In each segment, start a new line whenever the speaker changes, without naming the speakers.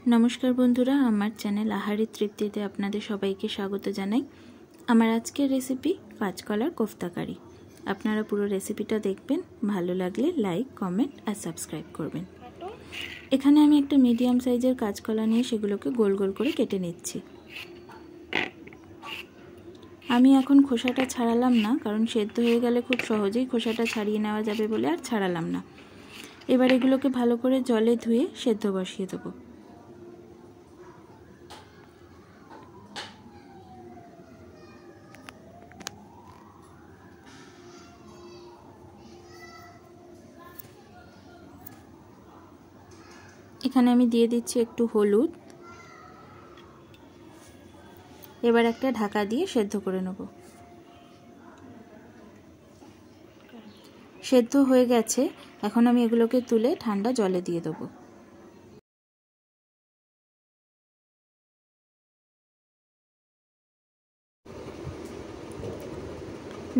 नमस्कार बंधुरा आमार चैनल आहारी तृप्तिते आपनादेर सबाइके स्वागत जानाई। आमार आजकेर रेसिपि काँचकलार कोफ्ताकारी। आपनारा पुरो रेसिपिटा देखबेन, भालो लागले लाइक कमेंट और सबस्क्राइब करबेन। एखाने आमी एकटा मीडियाम साइजेर काँचकला निये सेगुलोके गोल गोल करे केटे निচ্ছি। आमी एखन खोसाटा छाड़ालाम ना, कारण सेদ্ধ हये गेले खूब सहजेई खोसाटा छाड़िये नेওয়া যাবে বলে আর ছাড়ালাম না। এবার এগুলোকে ভালো করে জলে ধুয়ে সেদ্ধ বসিয়ে দেব। এখানে আমি দিয়ে দিচ্ছি একটু হলুদ। এবার একটা ঢাকা দিয়ে সেদ্ধ করে নেব। সেদ্ধ হয়ে গেছে, এখন আমি এগুলোকে তুলে ঠান্ডা জলে দিয়ে দেব।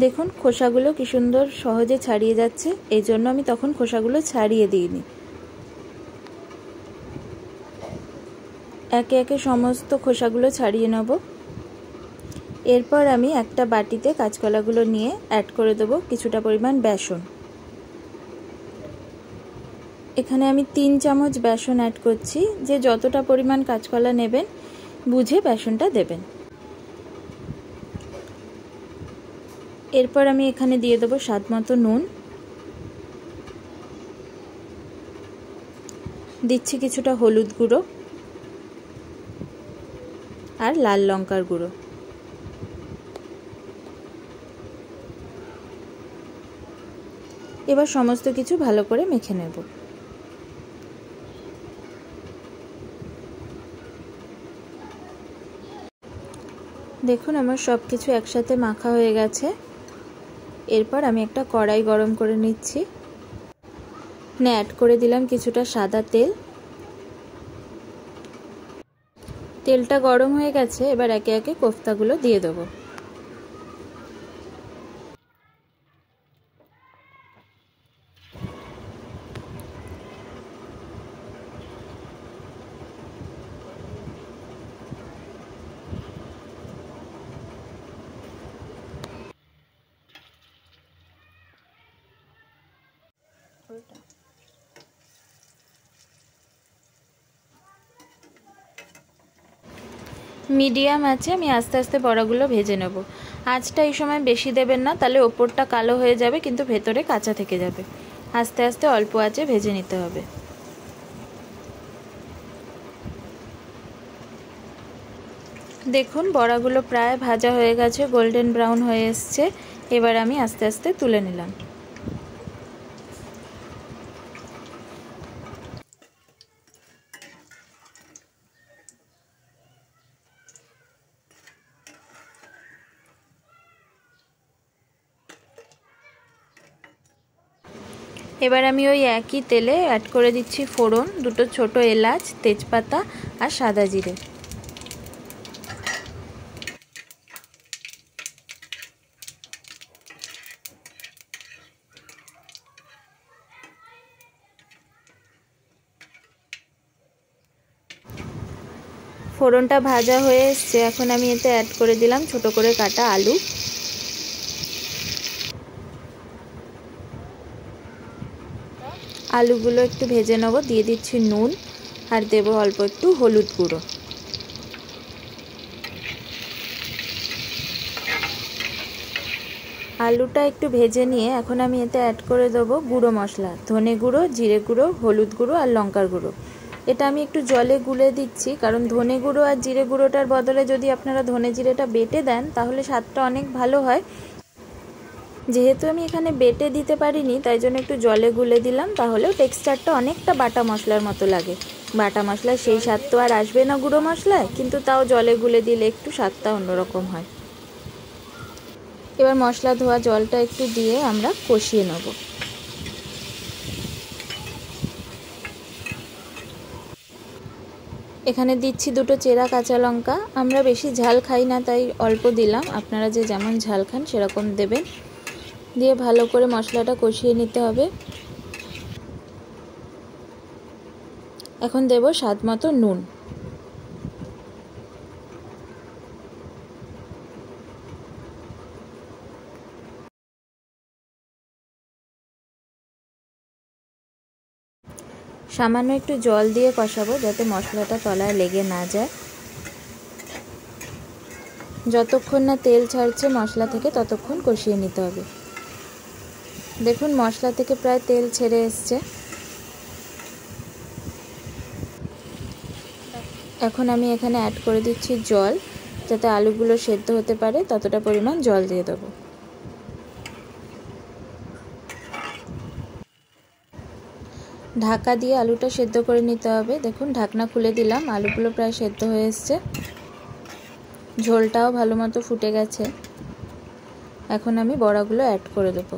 দেখুন খোসাগুলো কি সুন্দর সহজে ছাড়িয়ে যাচ্ছে, এই জন্য আমি তখন খোসাগুলো ছাড়িয়ে দিইনি। একে একে সমস্ত খোসাগুলো ছাড়িয়ে নেব। এরপর আমি একটা বাটিতে কাঁচকলাগুলো নিয়ে অ্যাড করে দেব কিছুটা পরিমাণ বেসন। এখানে আমি 3 চামচ বেসন অ্যাড করছি। যে যতটা পরিমাণ কাঁচকলা নেবেন বুঝে বেসনটা দেবেন। এরপর আমি এখানে দিয়ে দেব স্বাদমতো নুন, দিচ্ছি কিছুটা হলুদ গুঁড়ো আর লাল লঙ্কার গুঁড়ো। এবার সমস্ত কিছু ভালো করে মেখে নেব। দেখুন আমার সব কিছু একসাথে মাখা হয়ে গেছে। এরপর আমি একটা কড়াই গরম করে নিচ্ছি। অ্যাড করে দিলাম কিছুটা সাদা তেল। তেলটা গরম হয়ে গেছে, এবার একে একে কোফতাগুলো দিয়ে দেবো। মিডিয়াম আছে আমি আস্তে আস্তে বড়াগুলো ভেজে নেব। আঁচটা এই সময় বেশি দেবেন না, তাহলে ওপরটা কালো হয়ে যাবে কিন্তু ভেতরে কাঁচা থেকে যাবে। আস্তে আস্তে অল্প আঁচে ভেজে নিতে হবে। দেখুন বড়াগুলো প্রায় ভাজা হয়ে গেছে, গোল্ডেন ব্রাউন হয়ে এসছে। এবার আমি আস্তে আস্তে তুলে নিলাম। এবার আমি ওই একই তেলে অ্যাড করে দিচ্ছি ফোড়ন, দুটো ছোট এলাচ, তেজপাতা আর সাদা জিরে। ফোড়নটা ভাজা হয়ে এসছে, এখন আমি এতে অ্যাড করে দিলাম ছোট করে কাটা আলু। আলুগুলো একটু ভেজে নেব। দিয়ে দিচ্ছি নুন আর দেব অল্প একটু হলুদ গুঁড়ো। আলুটা একটু ভেজে নিয়ে এখন আমি এতে অ্যাড করে দেবো গুঁড়ো মশলা, ধনে গুঁড়ো, জিরে গুঁড়ো, হলুদ গুঁড়ো আর লঙ্কার গুঁড়ো। এটা আমি একটু জলে গুলে দিচ্ছি, কারণ ধনে গুঁড়ো আর জিরে গুঁড়োটার বদলে যদি আপনারা ধনে জিরেটা বেটে দেন তাহলে স্বাদটা অনেক ভালো হয়। যেহেতু আমি এখানে বেটে দিতে পারিনি তাই জন্য একটু জলে গুলে দিলাম, তাহলেও টেক্সচারটা অনেকটা বাটা মশলার মতো লাগে। বাটা মশলার সেই স্বাদ তো আর আসবে না গুঁড়ো মশলায়, কিন্তু তাও জলে গুলে দিলে একটু স্বাদটা অন্যরকম হয়। এবার মশলা ধোয়া জলটা একটু দিয়ে আমরা কষিয়ে নেব। এখানে দিচ্ছি দুটো চেরা কাঁচা লঙ্কা। আমরা বেশি ঝাল খাই না তাই অল্প দিলাম, আপনারা যে যেমন ঝাল খান সেরকম দেবেন। দিয়ে ভালো করে মশলাটা কষিয়ে নিতে হবে। এখন দেব স্বাদ মতো নুন। সামান্য একটু জল দিয়ে কষাবো যাতে মশলাটা তলায় লেগে না যায়। যতক্ষণ না তেল ছাড়ছে মশলা থেকে ততক্ষণ কষিয়ে নিতে হবে। দেখুন মশলা থেকে প্রায় তেল ছেড়ে এসছে। এখন আমি এখানে অ্যাড করে দিচ্ছি জল, যাতে আলুগুলো সেদ্ধ হতে পারে ততটা পরিমাণ জল দিয়ে দেবো। ঢাকা দিয়ে আলুটা সেদ্ধ করে নিতে হবে। দেখুন ঢাকনা খুলে দিলাম, আলুগুলো প্রায় সেদ্ধ হয়ে এসছে, ঝোলটাও ভালো মতো ফুটে গেছে। এখন আমি বড়াগুলো অ্যাড করে দেবো।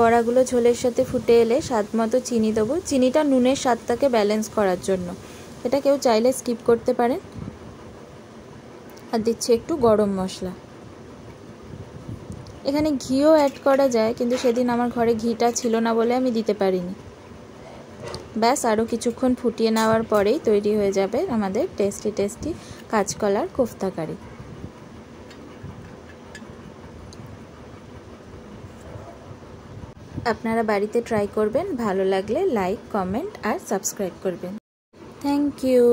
বড়াগুলো ঝোলের সাথে ফুটে এলে স্বাদ মতো চিনি দেবো। চিনিটা নুনের স্বাদটাকে ব্যালেন্স করার জন্য, এটা কেউ চাইলে স্কিপ করতে পারেন। আর দিচ্ছি একটু গরম মশলা। এখানে ঘিও অ্যাড করা যায়, কিন্তু সেদিন আমার ঘরে ঘিটা ছিল না বলে আমি দিতে পারিনি। ব্যাস আরও কিছুক্ষণ ফুটিয়ে নেওয়ার পরেই তৈরি হয়ে যাবে আমাদের টেস্টি টেস্টি কাঁচকলার কোফতা কারি। আপনারা বাড়িতে ট্রাই করবেন, ভালো লাগলে লাইক, কমেন্ট আর সাবস্ক্রাইব করবেন। Thank you.